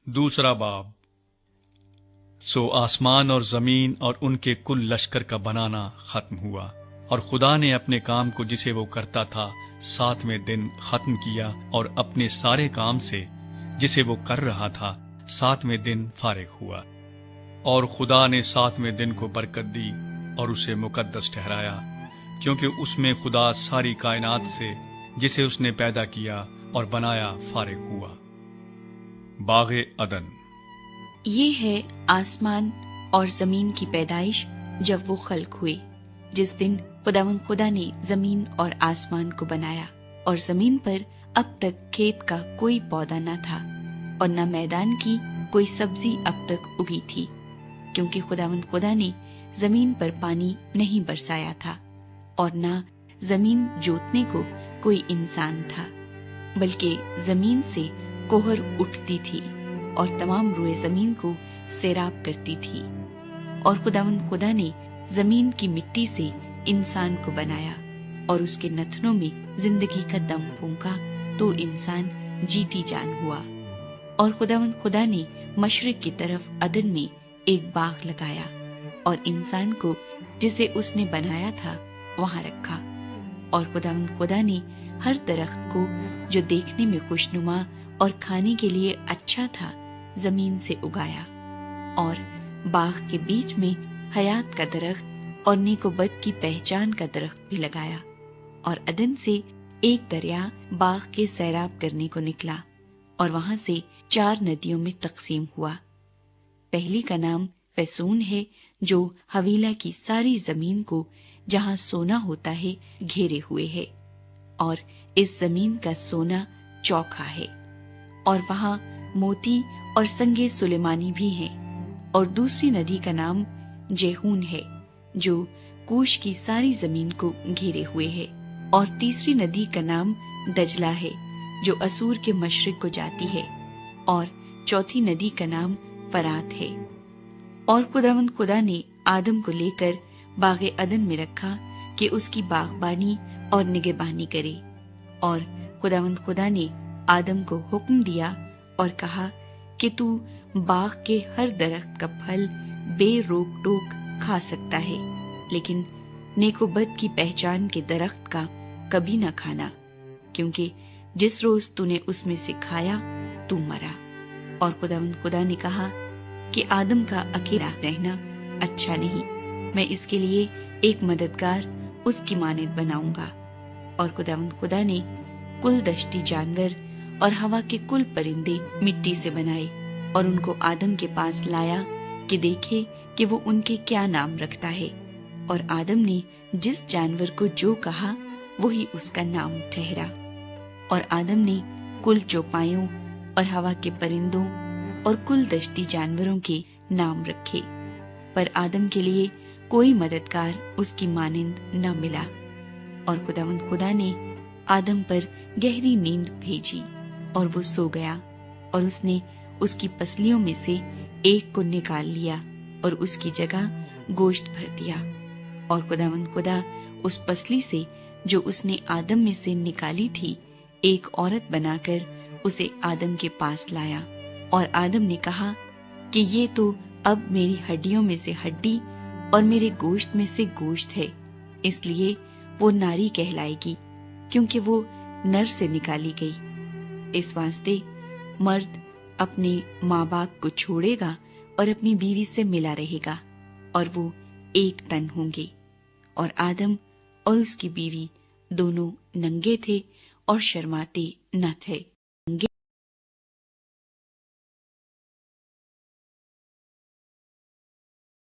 दूसरा बाब। सो आसमान और जमीन और उनके कुल लश्कर का बनाना खत्म हुआ, और खुदा ने अपने काम को जिसे वो करता था 7वें दिन खत्म किया, और अपने सारे काम से जिसे वो कर रहा था 7वें दिन फारिग हुआ। और खुदा ने 7वें दिन को बरकत दी और उसे मुकद्दस ठहराया, क्योंकि उसमें खुदा सारी कायनात से जिसे उसने पैदा किया और बनाया फारिग हुआ। बाग़े अदन। ये है आसमान और जमीन की पैदाइश जब वो खल्क हुए, जिस दिन खुदावंद खुदा ने जमीन और आसमान को बनाया। और जमीन पर अब तक खेत का कोई पौधा न था, और न मैदान की कोई सब्जी अब तक उगी थी, क्योंकि खुदावंद खुदा ने जमीन पर पानी नहीं बरसाया था, और न जमीन जोतने को कोई इंसान था, बल्कि जमीन से कोहर उठती थी और तमाम रुए जमीन को सैराब करती थी। और खुदावंद खुदा ने जमीन की मिट्टी से इंसान को बनाया और उसके नथनों में जिंदगी का दम फूंका, तो इंसान जीती जान हुआ। और खुदावंद खुदा ने मशरिक की तरफ अदन में एक बाग लगाया और इंसान को जिसे उसने बनाया था वहां रखा। और खुदावंद खुदा ने हर दरख्त को जो देखने में खुशनुमा और खाने के लिए अच्छा था जमीन से उगाया, और बाग के बीच में हयात का दरख्त और नेकोबद की पहचान का दरख्त भी लगाया। और अदन से एक दरिया बाग के सैराब करने को निकला और वहां से 4 नदियों में तकसीम हुआ। पहली का नाम फैसून है, जो हवीला की सारी जमीन को जहां सोना होता है घेरे हुए है, और इस जमीन का सोना चौखा है, और वहां मोती और संगे सुलेमानी भी हैं। और दूसरी नदी का नाम जेहून है, जो कूश की सारी जमीन को घेरे हुए है। और तीसरी नदी का नाम दजला है, जो असूर के मशरिक को जाती है। और चौथी नदी का नाम फरात है। और खुदावंद खुदा ने आदम को लेकर बागे अदन में रखा कि उसकी बागबानी और निगहबानी करे। और खुदावंद खुदा ने आदम को हुक्म दिया और कहा कि तू बाग के हर दरख्त का फल बेरोक टोक खा सकता है, लेकिन नेकोबद की पहचान के दरख्त का कभी न खाना, क्योंकि जिस रोज तूने उसमें से खाया तू मरा। और खुदावंद खुदा ने कहा कि आदम का अकेला रहना अच्छा नहीं, मैं इसके लिए एक मददगार उसकी मानद बनाऊंगा। और खुदावंद खुदा ने कुल दश्ती जानवर और हवा के कुल परिंदे मिट्टी से बनाए और उनको आदम के पास लाया कि देखे कि वो उनके क्या नाम रखता है। और आदम ने जिस जानवर को जो कहा वही उसका नाम ठहरा। और आदम ने कुल चौपायों और हवा के परिंदों और कुल दश्ती जानवरों के नाम रखे, पर आदम के लिए कोई मददगार उसकी मानिंद न मिला। और खुदावंद खुदा ने आदम पर गहरी नींद भेजी और वो सो गया, और उसने उसकी पसलियों में से एक को निकाल लिया और उसकी जगह गोश्त भर दिया। और खुदावंद खुदा उस पसली से जो उसने आदम में से निकाली थी एक औरत बनाकर उसे आदम के पास लाया। और आदम ने कहा कि ये तो अब मेरी हड्डियों में से हड्डी और मेरे गोश्त में से गोश्त है, इसलिए वो नारी कहलाएगी, क्योंकि वो नर से निकाली गई। इस वास्ते मर्द अपने माँ बाप को छोड़ेगा और अपनी बीवी से मिला रहेगा, और वो एक तन होंगे। और आदम और उसकी बीवी दोनों नंगे थे और शर्माते न थे।